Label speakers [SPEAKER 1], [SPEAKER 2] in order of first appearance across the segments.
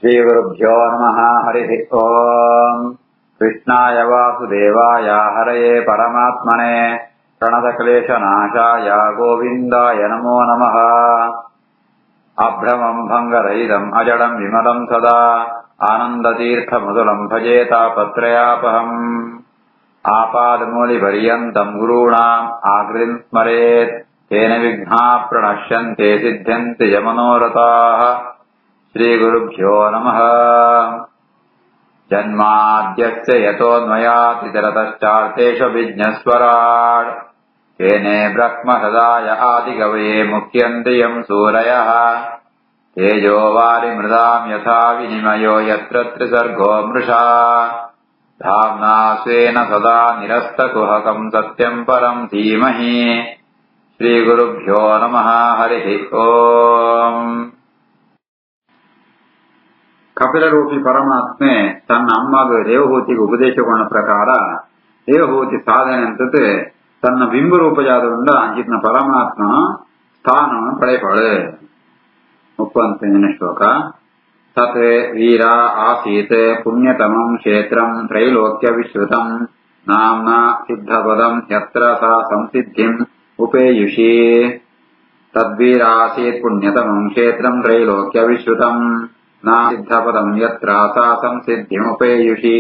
[SPEAKER 1] श्रीगुरुभ्यो नमः। हरिः ओम्। कृष्णाय वासुदेवाय हरये परमात्मने प्रणतक्लेशनाशाय गोविन्दाय नमो नमः। अभ्रमम् भङ्गरहितम् अजडम् विमलम् सदा आनन्दतीर्थमधुरम् भजे तापत्रयापहम्। आपादमूलिपर्यन्तम् गुरूणाम् आकृतिम् स्मरेत् तेन विघ्नाः प्रणश्यन्ते सिद्ध्यन्ति च मनोरथाः। श्रीगुरुभ्यो नमः। जन्माद्यस्य यतोऽन्वयातितरतश्चार्थेषु विज्ञस्वराट् तेने ब्रह्महृदाय आदिकवये मुह्यन्ति यम् सूरयः। तेजो वारिमृदाम् यथा विनिमयो यत्र त्रिसर्गो मृषा धाम्ना स्वेन सदा निरस्तकुहकम् सत्यम् परम् धीमहि। श्रीगुरुभ्यो नमः। हरिः ओम्। ಕಪಿಲರೂಪಿ ಪರಮಾತ್ಮೆ ತನ್ನ ಅಮ್ಮಗ ದೇವಹೂತಿಗೆ ಉಪದೇಶಗೊಂಡ ಪ್ರಕಾರ ದೇವಹೂತಿ ಸಾಧನೆ ಅಂತತೆ ತನ್ನ ಬಿಂಬರೂಪಜಾದಗೊಂಡ ಅಂಚಿನ ಪರಮಾತ್ಮ ಸ್ಥಾನವನ್ನು ಪಡೆಯಪಡೆ. 35ನೇ ಶ್ಲೋಕ. ತತ್ ವೀರ ಆಸೀತ್ ಪುಣ್ಯತಮಂ ಕ್ಷೇತ್ರಂ ತ್ರೈಲೋಕ್ಯ ವಿಶ್ರುತಂ ನಾಮ್ನ ಸಿದ್ಧಪದಂ ಯತ್ರ ಸಾ ಸಂಸಿದ್ಧಿಂ ಉಪೇಯುಷಿ. ತದ್ವೀರ ಆಸೀತ್ ಪುಣ್ಯತಮಂ ಕ್ಷೇತ್ರಂ ತ್ರೈಲೋಕ್ಯ ವಿಶ್ರುತಂ ನಾ ಸಿದ್ಧಪದಂ ಯತ್ರ ಸಾ ಸಂಸಿದ್ಧಿಮುಪೇಯುಷಿ.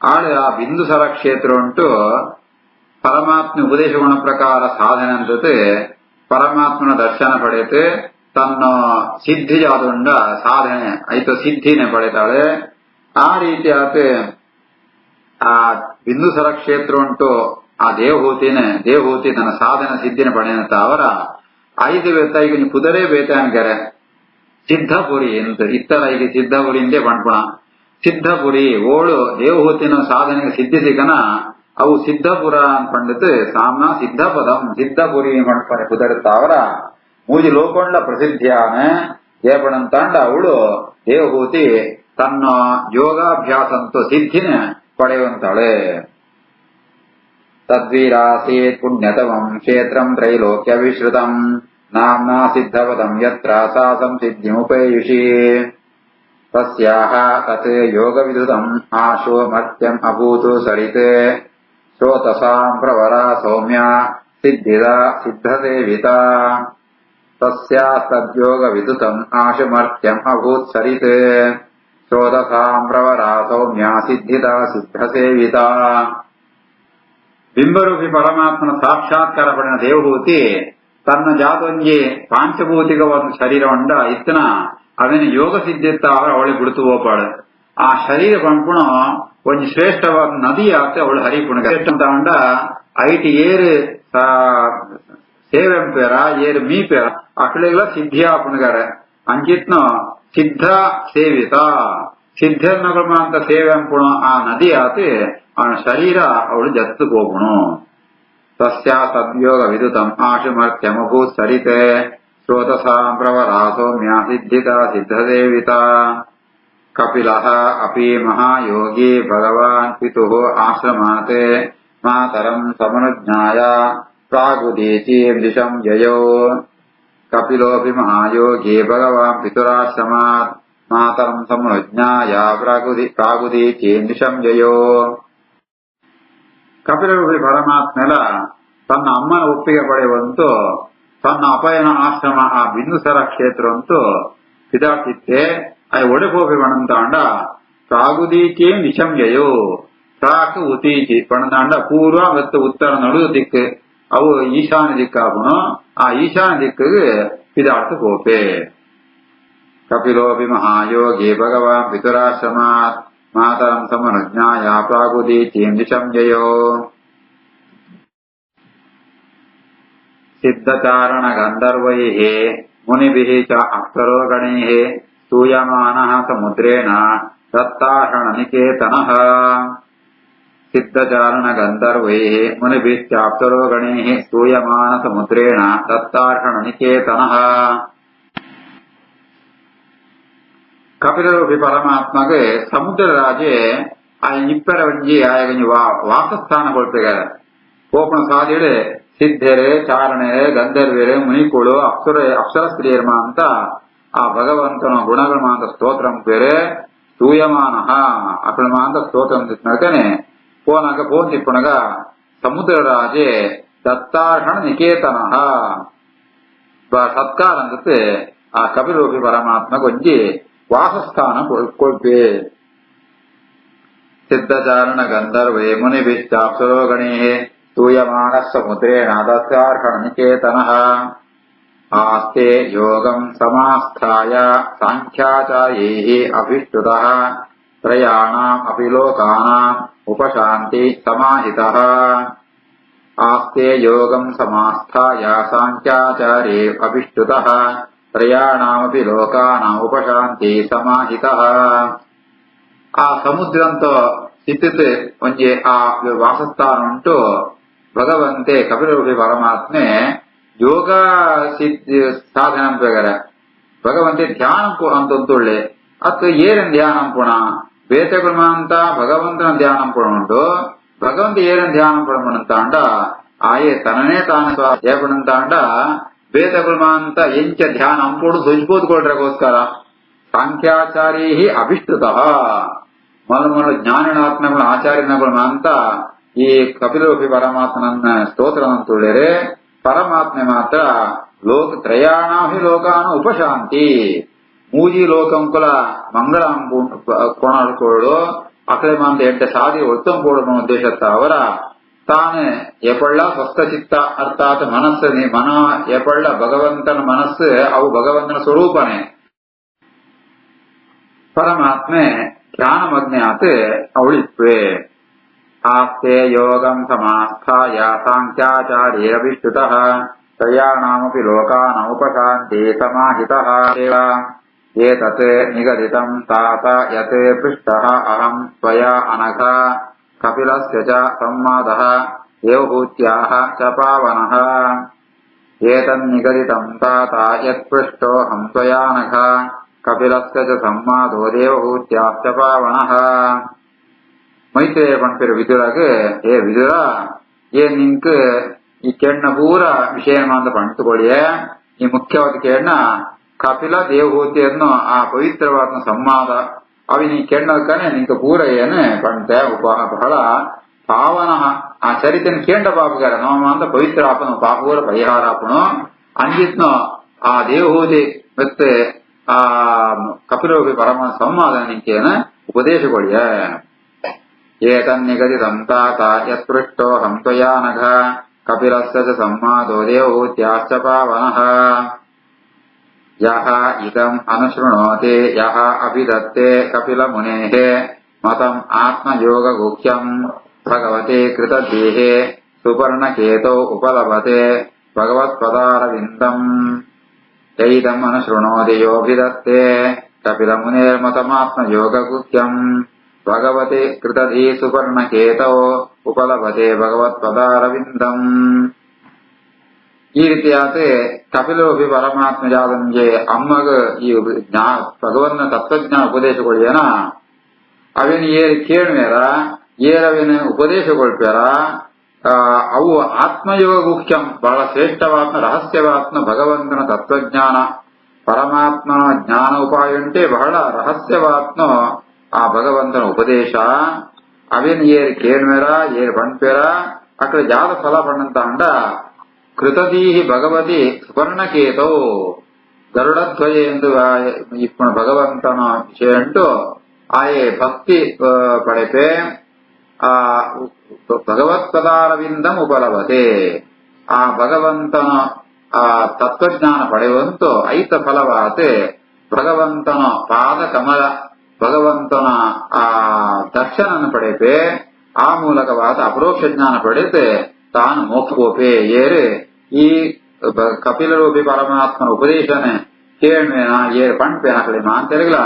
[SPEAKER 1] ಆಳೆ ಆ ಬಿಂದುಸರ ಕ್ಷೇತ್ರ ಉಂಟು ಪರಮಾತ್ಮ ಉಪದೇಶಗುಣ ಪ್ರಕಾರ ಸಾಧನೆ ಅಂತತೆ ಪರಮಾತ್ಮನ ದರ್ಶನ ಪಡೆಯುತ್ತೆ ತನ್ನ ಸಿದ್ಧಿಯಾದುಂಡ ಸಾಧನೆ ಆಯ್ತು ಸಿದ್ಧಿನೇ ಪಡೆತಾಳೆ. ಆ ರೀತಿಯಾದ ಆ ಬಿಂದುಸರ ಕ್ಷೇತ್ರ ಉಂಟು ಆ ದೇವಹೂತಿ ತನ್ನ ಸಾಧನ ಸಿದ್ಧಿನ ಪಡೆಯಂತ ಅವರ 5 ಬೇತ ಈಗ ನೀವು ಕುದುರೆ ಬೇತ ಅನ್ಕರೆ ಸಿದ್ಧಪುರಿ ಅಂತ ಇತ್ತರ ಈಗ ಸಿದ್ಧಪುರಿಯಿಂದೇ ಪಣ್ಪುಣ ಸಿದ್ಧಪುರಿ ಓಳು ದೇವಹೂತಿನ ಸಾಧನೆಗೆ ಸಿದ್ಧಿಸಿಕನ ಅವು ಸಿದ್ಧಪುರ ಅನ್ಪಂಡಿತು ಸಾಮ್ನ ಸಿದ್ಧಪದಂ ಸಿದ್ಧಪುರಿ ಪಣ್ಪನೆ ಕುದರುತ್ತಾವರ ಮೂಜಿ ಲೋಕೊಂಡ ಪ್ರಸಿದ್ಧಿಯಾನ ಏಪಣಂತಾಂಡ ಅವಳು ದೇವಹೂತಿ ತನ್ನ ಯೋಗಾಭ್ಯಾಸಂತೂ ಸಿದ್ಧಿನ ಪಡೆಯುವಂತಾಳೆ. ತದ್ವೀರಾಸೀತ್ ಪುಣ್ಯತಮಂ ಕ್ಷೇತ್ರಂ ತ್ರೈಲೋಕ್ಯ ವಿಶ್ರುತಂ ನಾಮ್ನಾ ಸಿದ್ಧಪದಂ ಯತ್ರ ಸಾ ಸಂಸಿದ್ಧಿಮುಪೇಯುಷಿ. ತಸ್ಯಾಹ ತತ್ ಯೋಗವಿದುತಂ ಆಶೋ ಮರ್ತ್ಯಂ ಅಭೂತು ಸರಿತ್ ಶ್ರೋತಸಾಂ ಪ್ರವರ ಸೌಮ್ಯ ಸಿದ್ಧಸೇವಿತಾ. ತಸ್ಯಾಸ್ತದ್ಯೋಗವಿದುತಂ ಆಶುಮರ್ತ್ಯಂ ಅಭೂತ್ ಸರಿತ್ ಶ್ರೋತಸಾಂ ಪ್ರವರ ಸೌಮ್ಯ ಸಿದ್ಧಸೇವಿತಾ. ಬಿಂಬರೂಪಿ ಪರಮಾತ್ಮನ ಸಾಕ್ಷಾತ್ಕಾರ ಪಡಿನ ದೇವಹೂತಿ ತನ್ನ ಜಾತೊಂಜಿ ಪಾಂಚಭೂತಿಕವಾದ ಶರೀರ ಉಂಡ ಇತ್ತನ ಅವನ ಯೋಗ ಸಿದ್ಧಿತ್ತ ಅವಳೆ ಬಿಡುತ್ತು ಹೋಪಾಳು. ಆ ಶರೀರ ಪಂಪುಣ ಒಂಜಿ ಶ್ರೇಷ್ಠವಾದ ನದಿ ಆತ ಅವಳು ಹರಿಪುಣ ಶ್ರೇಷ್ಠ ಉಂಡ ಐಟಿ ಏರು ಸೇವೆಂಪೇರ ಏರು ಮೀಪೇರ ಅಕಳೆಗಳ ಸಿದ್ಧಿಯಾಪುಣಗಾರ ಅಂಚಿತ್ನ ಸಿದ್ಧ ಸೇವಿತ ಸಿದ್ಧರ್ನಗಳ ಅಂತ ಸೇವೆಂಪುಣ ಆ ನದಿ ಆತ ಅವನ ಶರೀರ ಅವಳು ಜತ್ತು ಹೋಗುಣು. ತಸ್ಯಾ ಸದ್ಯೋಗ ವಿದುತಂ ಆಶುಮರ್ತ್ಯಮಭೂತ್ ಸರಿತೆ ಶ್ರೋತಸಾಂ ಪ್ರವರಾ ಸೌಮ್ಯ ಸಿದ್ಧಸೇವಿತಾ. ಕಪಿಲಃ ಅಪಿ ಮಹಾಯೋಗಿ ಭಗವಾನ್ ಪಿತುಃ ಆಶ್ರಮಾತ್ ಮಾತರಂ ಸಮನುಜ್ಞಾಯ ಪ್ರಾಗುದೀಚೀಂ ದಿಶಂ ಯಯೋ. ಕಪಿಲೋಪಿ ಮಹಾಯೋಗಿ ಭಗವಾನ್ ಪಿತುರಾಶ್ರಮಾತ್ ಮಾತರಂ ಸಮನುಜ್ಞಾಯ ಪ್ರಾಗುದೀಚೀಂ ದಿಶಂ ಯಯೋ. ಕಪಿಲರೂಪಿ ಪರಮಾತ್ಮೆಲ ತನ್ನ ಅಮ್ಮನ ಒಪ್ಪಿಗೆ ಪಡೆಯುವಂತೂ ತನ್ನ ಅಪಯನ ಆಶ್ರಮ ಆ ಬಿಂದುಸರ ಕ್ಷೇತ್ರ ಅಂತೂ ಇದಾಗ್ತಿತ್ತೆ. ಅದು ಒಡೆಪೋಪಿ ಪಣಂತಾಂಡ ಪ್ರಾಗುದೀಚಿ ನಿಶಂಯಯೋ ಪ್ರಾಕ್ ಉತೀಚಿ ಪಣಂತಾಂಡ ಪೂರ್ವ ಮತ್ತು ಉತ್ತರ ನಡು ದಿಕ್ಕು ಅವು ಈಶಾನ್ಯ ದಿಕ್ಕಾಗುನು. ಆ ಈಶಾನ್ಯ ದಿಕ್ಕಿಗೆ ಇದಾಡ್ತು ಪೋಪೆ. ಕಪಿಲೋಪಿ ಮಹಾಯೋಗಿ ಭಗವಾನ್ ಪಿತುರಾಶ್ರಮಾತ್ ಮಾತರಂ ಸಮನುಜ್ಞಾಯ ಪ್ರಾಗುದೀಚೀಂ ದಿಶಂ ಯಯೋ. ಸಿದ್ಧಚಾರಣ ಗಂಧರ್ವೈಃ ಮುನಿಭಿಃ ಚ ಅಪ್ಸರೋ ಗಣೈಃ ಸ್ತೂಯಮಾನಃ ಸಮುದ್ರೇಣ ದತ್ತಾರ್ಹಣ ನಿಕೇತನಃ. ಸಿದ್ಧಚಾರಣ ಗಂಧರ್ವೈಃ ಮುನಿಭಿಶ್ಚ ಅಪ್ಸರೋ ಗಣೈಃ ಸ್ತೂಯಮಾನ ಸಮುದ್ರೇಣ ದತ್ತಾರ್ಹಣ ನಿಕೇತನಃ. ಕಪಿಲರೂಪಿ ಪರಮಾತ್ಮಗೆ ಸಮುದ್ರ ರಾಜೆ ಆ ಇಪ್ಪರ ಒಂಜಿ ಆಯಗಂಜಿ ವಾಸಸ್ಥಾನ ಕೊಡ್ತಿದ್ದಾರೆ. ಕೋಪಣ ಸಾಧಿಡೆ ಸಿದ್ಧರೆ ಚಾರಣೆ ಗಂಧರ್ವರೆ ಮುನಿಕುಳು ಅಪ್ಸರ ಸ್ತ್ರೀಯರ್ಮ ಅಂತ ಆ ಭಗವಂತನ ಗುಣಗಳು ಮಾಂತ ಸ್ತೋತ್ರಂ ಬೇರೆ ಸ್ತೂಯಮಾನಃ ಅక్కడ ಮಾಂತ ಸ್ತೋತ್ರಂ ನಡಕನೆ ಪೋನಾಗ ಪೋನ್ ತಿಪ್ಪಣಗ ಸಮುದ್ರ ರಾಜೆ ದತ್ತಾರ್ಹಣ ನಿಕೇತನಃ ಸತ್ಕಾರ ಅಂದತ್ತೆ ಆ ಕಪಿಲೋಪಿ ಪರಮಾತ್ಮ ಕೊಂಚಿ ವಾಸಸ್ಥಾನ ಕೊಡ್ಬೆ ಸಿದ್ಧಚಾರಣ ಗಂಧರ್ವೇ ಮುನಿಭಿಶ್ಚಾಪ್ಸರೋ ಗಣೇ ಸ್ತೂಯಮಾನ ಸಮುದ್ರೇಣ ದತ್ತಾರ್ಹಣ ನಿಕೇತನಃ ಆಸ್ತೆ ಯೋಗಂ ಸಮಾಸ್ಥಾಯ ಸಾಂಖ್ಯಾಚಾರ್ಯೈಃ ಅಭಿಷ್ಟುತಃ ತ್ರಯಾಣಾಂ ಅಪಿ ಲೋಕಾನಾಂ ಉಪಶಾಂತಿ ಸಮಾಹಿತಃ ಆಸ್ತೆ ಯೋಗಂ ಸಮಾಸ್ಥಾಯ ಸಾಂಖ್ಯಾಚಾರ್ಯೇ ಅಭಿಷ್ಟುತಃ ತ್ರಯಾಣಾಮಪಿ ಲೋಕಾನಾಂ ಉಪಶಾಂತಿ ಸಮಾಹಿತಃ ಆ ಸಮುದ್ರ ಅಂತ ಸ್ಥಿತಿತೆ ಒಂಜಿ ಆ ವಾಸಸ್ಥಾನ ಉಂಟು ಭಗವಂತೆ ಕಪಿಲೋಪಿ ಪರಮಾತ್ಮೆ ಯೋಗ ಸಾಧನ ಪ್ರಕಾರ ಭಗವಂತೆ ಧ್ಯಾನ ಅಂತೊಳ್ಳೆ ಅತ್ ಏರನ್ ಧ್ಯಾನ ಪುಣ ಬೇತಗುಣ ಅಂತ ಭಗವಂತನ ಧ್ಯಾನ ಪುಣ ಉಂಟು ಭಗವಂತ ಏರನ್ ಧ್ಯಾನ ಪುಣಂತಾಂಡ ಆಯೇ ತನನೇ ತಾನು ಜಯಪುಣಂತಾಂಡ ಬೇತಗುಣ ಅಂತ ಎಂಚ ಧ್ಯಾನ ಅಂಪುಡು ಸುಜ್ಬೋದ್ಕೊಳ್ರಗೋಸ್ಕರ ಸಾಂಖ್ಯಾಚಾರ್ಯ ಅಭಿಷ್ಟುತಃ ಮೊದಲು ಜ್ಞಾನಿನಾತ್ಮಗಳ ಆಚಾರ್ಯನಗಳು ಅಂತ ಈ ಕಪಿಲೋಪಿ ಪರಮಾತ್ಮನ ಸ್ತೋತ್ರ ಅಂತುಳ್ಳರೆ ಪರಮಾತ್ಮೆ ಮಾತ್ರ ಲೋಕ ತ್ರಯಾಣಾಹಿ ಲೋಕಾನ ಉಪಶಾಂತಿ ಮೂಜಿ ಲೋಕಂಕುಲ ಮಂಗಳ ಕೊಣಕೊಳ್ಳು ಅಕಳೆ ಮಾಂತ ಎಂಟೆ ಸಾಧಿ ಒತ್ತಂ ಕೊಡುವ ಉದ್ದೇಶತ್ತ ಅವರ ತಾನು ಎಪಳ್ಳ ಸ್ವಸ್ಥ ಚಿತ್ತ ಅರ್ಥಾತ್ ಮನಸ್ಸು ಮನ ಎಪಳ್ಳ ಭಗವಂತನ ಮನಸ್ಸು ಅವು ಭಗವಂತನ ಸ್ವರೂಪನೇ ಪರಮಾತ್ಮೆ ಧ್ಯಾನಮಜ್ಞಾತ್ ಅವಳಿತ್ವೆ ಆಸ್ತೆ ಯೋಗಂ ಸಮಾಸ್ಥಾಯ ಸಾಂಖ್ಯಾಚಾರ್ಯೇರಭಿಷ್ಟುತಃ ತ್ರಯಾಣಾಮಪಿ ಲೋಕಾನಾಂ ಉಪಶಾಂತಿ ಸಮಾಹಿತಃ ಏತತ್ ನಿಗದಿತಂ ತಾತ ಯತ್ ಪೃಷ್ಟಃ ಅಹಂ ತ್ವಯಾ ಅನಘ ಕಪಿಲಸ್ಯ ಚ ಸಂವಾದಃ ದೇವಹೂತ್ಯಾಃ ಚ ಪಾವನಃ ಏತನ್ನಿಗದಿತಂ ತಾತ ಯತ್ ಪೃಷ್ಟೋऽಹಂ ತ್ವಯಾ ಅನಘ ಕಪಿಲಸ್ಯ ಚ ಸಂವಾದೋ ದೇವಹೂತ್ಯಾಶ್ಚ ಪಾವನಃ ಮೈತ್ರೇಯ ಪಂಪಿರ ವಿದುರಗೆ ಏ ವಿದುರ ಏನ್ ನಿಂಕ್ ಈ ಕೆಣ್ಣ ಪೂರ ವಿಷಯ ಅಂತ ಪಂಟುಕೊಳ್ಳಿಯೇ ಈ ಮುಖ್ಯವಾದ ಕೆಣ್ಣ ಕಪಿಲ ದೇವಹೂತಿಯನ್ನು ಆ ಪವಿತ್ರವಾದ ಸಂವಾದ ಅವಿ ನೀ ಕೆಣ್ಣಕನೆ ನಿಂಕ ಪೂರ ಏನು ಪಂಟೆ ಬಹಳ ಪಾವನ ಆ ಚರಿತನ ಕೇಂಡ ಪಾಪಗಾರ ನೋಮ ಅಂತ ಪವಿತ್ರ ಆಪನು ಪಾಪೂರ ಪರಿಹಾರ ಆಪನು ಅಂಜಿತ್ನು ಆ ದೇವಹೂತಿ ಮತ್ತೆ ಆ ಕಪಿಲೋಪಿ ಪರಮ ಸಂವಾದ ನಿಂಕೇನ ಉಪದೇಶಗೊಳಿಯ ಏತನ್ನಿಗದಿತಂ ತಾತ ಯತ್ಪೃಷ್ಟೋऽಹಂ ತ್ವಯಾ ನಘ ಕಪಿಲಸ್ಯ ಚ ಸಂವಾದೋ ದೇವಹೂತ್ಯಾಶ್ಚ ಪಾವನಃ ಯಃ ಇದಂ ಅನುಶೃಣೋತಿ ಯಃ ಅಭಿದತ್ತೆ ಕಪಿಲಮುನೇಃ ಮತಂ ಆತ್ಮಯೋಗಗುಹ್ಯಂ ಭಗವತೆ ಕೃತದೇಹೇ ಸುಪರ್ಣಕೇತೌ ಉಪಲಭತೆ ಭಗವತ್ಪದಾರವಿಂದಂ ಯೈದಂ ಅನುಶೃಣೋತಿ ಯೋಭಿದತ್ತೆ ಕಪಿಲಮುನೇರ್ಮತಮಾತ್ಮಯೋಗಗುಹ್ಯಂ ಭಗವತೆ ಕೃತಧೀ ಸುಪರ್ಣಕೇತೌ ಉಪಲಭತೆ ಭಗವತ್ಪದಾರವಿಂದಂ ಈ ರೀತಿಯಾದ ಕಪಿಲೋಪಿ ಪರಮಾತ್ಮ ಜಾದಂಗೆ ಅಮ್ಮಗ ಈ ಭಗವನ್ನ ತತ್ವಜ್ಞಾನ ಉಪದೇಶಗೊಳ್ಳಿಯನ ಅವೇನು ಏರಿ ಕೇಳ್ಮೇರ ಏರವೇನು ಉಪದೇಶಗೊಳ್ಪ್ಯಾರ ಅವು ಆತ್ಮಯೋಗ ಮುಖ್ಯಂ ಬಹಳ ಶ್ರೇಷ್ಠವಾತ್ಮ ರಹಸ್ಯವಾತ್ಮ ಭಗವಂತನ ತತ್ವಜ್ಞಾನ ಪರಮಾತ್ಮನ ಜ್ಞಾನ ಉಪಾಯ ಉಂಟೆ ಬಹಳ ರಹಸ್ಯವಾತ್ಮ ಆ ಭಗವಂತನ ಉಪದೇಶ ಅವೇನು ಏರಿ ಕೇಳ್ಮೇರ ಏರಿ ಪಂಪೇರ ಅక్కడ ಜಾದ ಫಲ ಪಣ್ಣಂತ ಅಂಡ ಕೃತದೀಹಿ ಭಗವತಿ ಸುಪರ್ಣಕೇತೋ ಗರುಡಧ್ವಜ ಎಂದು ಇಪ್ಪಣ ಭಗವಂತನ ವಿಷಯ ಉಂಟು ಆಯೇ ಭಕ್ತಿ ಪಡೆಪೆ ಆ ಭಗವತ್ಪದಾರವಿಂದಂ ಉಪಲಭತೆ ಆ ಭಗವಂತನ ಆ ತತ್ವಜ್ಞಾನ ಪಡೆಯುವಂತೂ ಐತ ಫಲವಾತೆ ಭಗವಂತನ ಪಾದ ಕಮಲ ಭಗವಂತನ ಆ ದರ್ಶನ ಪಡೆಪೆ ಆ ಮೂಲಕವಾದ ಅಪರೋಕ್ಷ ಜ್ಞಾನ ಪಡೆತೆ ತಾನು ಮೋಕ್ಷೋಪೆ ಏರೆ ಈ ಕಪಿಲರೂಪಿ ಪರಮಾತ್ಮನ ಉಪದೇಶನೆ ಕೇಳ್ಮೇನ ಏರ್ ಪಂಪೇನ ಕಡಿಮ ಅಂತೆಲ್ಲ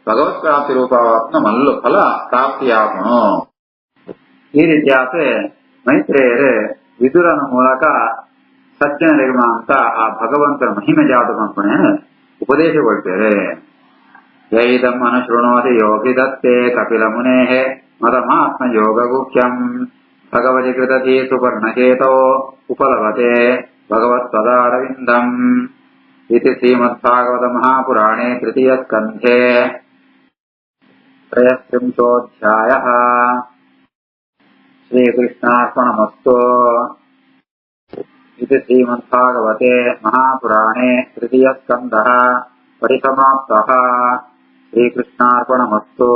[SPEAKER 1] ಭಗವತ್ ಪ್ರಾಪ್ತಿ ರೂಪವಾತ್ಮ ಮಲ್ಲು ಫಲ ಪ್ರಾಪ್ತಿಯಾಪನು ಈ ರೀತಿಯಾದ ಮೈತ್ರೇಯರೇ ವಿದುರನ ಮೂಲಕ ಸಜ್ಜನರಿಗೆ ಅಂತ ಆ ಭಗವಂತನ ಮಹಿಮೆ ಜಾತ ಪಂಪಣೆಯನ್ನು ಉಪದೇಶಗೊಳ್ತಾರೆ ಯೈದಂ ಅನುಶೃಣೋತಿ ಯೋಗಿದತ್ತೆ ಕಪಿಲ ಮುನೇಃ ಮದಮಾತ್ಮ ಯೋಗ ಗುಹ್ಯಂ ಭಗವತಿ ಕೃತಧೀ ಸುಪರ್ಣಕೇತೋ ಉಪಲಭತೆ ಭಗವತ್ಪದಾರವಿಂದಂ इति श्रीमद्भागवत महापुराणे तृतीयस्कन्धे 33 श्रीकृष्णार्पणमस्तु। इति श्रीमद्भागवते महापुराणे तृतीयस्कन्धः परिसमाप्तः। श्रीकृष्णार्पणमस्तु।